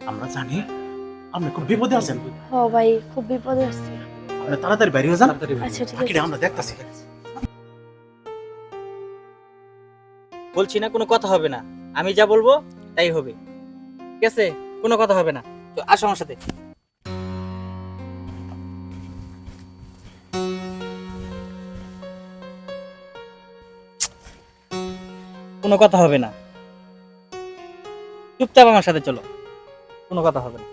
আমরা জানি আপনি খুব বিপদে আছেন। হ ভাই, খুব বিপদে আছি। আপনি তাড়াতাড়ি বাইরে যান। আচ্ছা ঠিক বাকিটা আছে। আমরা দেখতাছি। বলছি না কোনো কথা হবে না, আমি যা বলবো তাই হবে, ঠিক আছে? কোনো কথা হবে না, তো আসো আমার সাথে। কোনো কথা হবে না, চুপচাপ আমার সাথে চলো, কোনো কথা হবে না।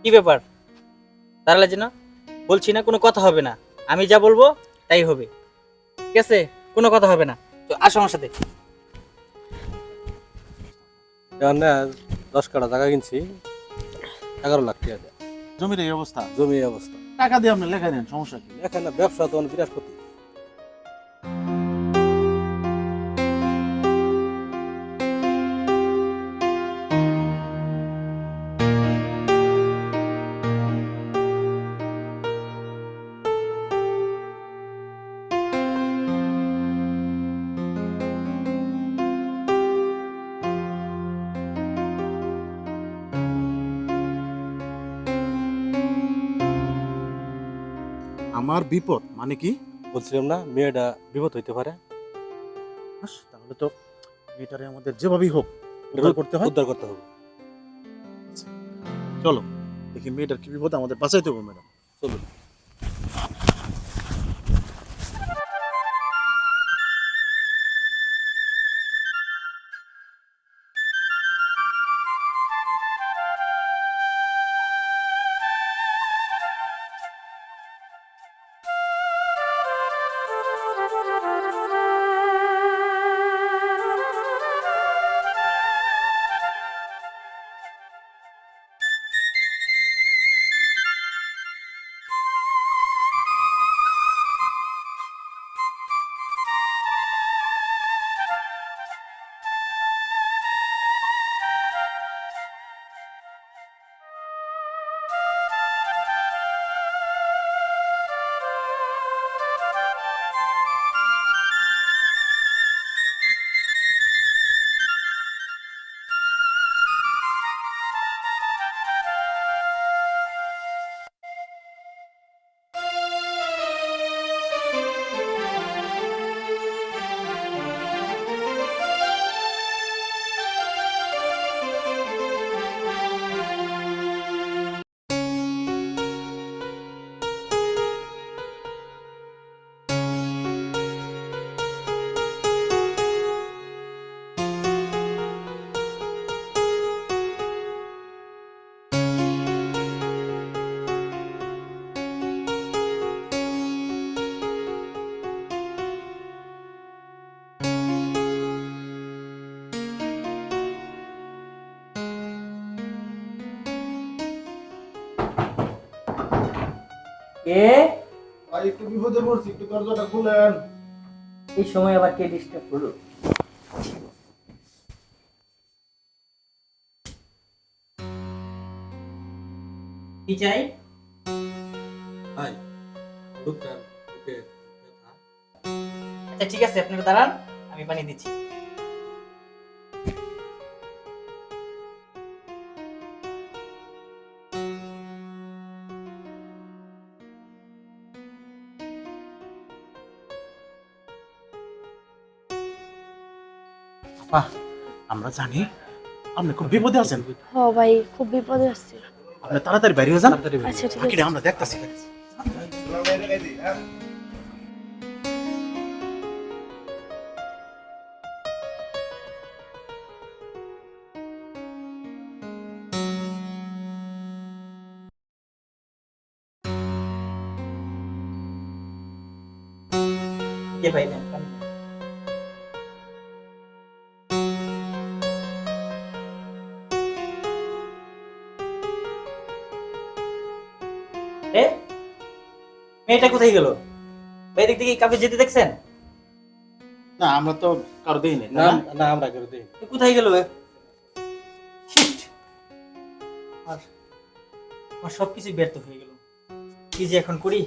কি ব্যাপার দাঁড়ালে যে না? বলছি না কোনো কথা হবে না, আমি যা বলবো তাই হবে, ঠিক আছে? কোনো কথা হবে না, তো আসো আমার সাথে। এখানে 10 কাঠা জায়গা কিনছি, 11 লাখ টাকা দিয়ে। জমির এই অবস্থা, জমি এই অবস্থা। টাকা দিয়ে আপনি লেখা দেন, সমস্যা কি? এখানে ব্যবসা তো বিরাট ক্ষতি। আমার বিপদ মানে কি? বলছিলাম না মেয়েটা বিপদ হইতে পারে, তাহলে তো মেয়েটারে আমাদের যেভাবেই হোক উদ্ধার করতে হয়। উদ্ধার করতে হবে। চলো দেখি মেয়েটার কি বিপদ, আমাদের বাঁচাইতে হবে ম্যাডাম। চলুন। কে? ভাই একটু বিপদে পড়ছি, একটু দরজাটা খুলেন। এই সময় আবার কে ডিস্টার্ব করলো? কি চাই? ভাই লোকটার ওকে ব্যথা। আচ্ছা ঠিক আছে, আপনারা দাঁড়ান, আমি পানি দিচ্ছি। আপা, আমরা জানি আপনি খুব বিপদে আছেন। হ ভাই, খুব বিপদে আছি। আপনি তাড়াতাড়ি বাইরে যান। তাড়াতাড়ি বেরিয়ে আচ্ছা ঠিক আছে। বাকিটা আমরা দেখতাছি। কে ভাই দেন পানি। এ, মেয়েটা কোথায় গেল? ভাই দিক থেকে কাপে যেতে দেখছেন? না আমরা তো কারো দেই নাই, না না? না আমরা করে দেই। এ কোথায় গেল? শিট! আর আমার সবকিছু ব্যর্থ হয়ে গেল, কি যে এখন করি।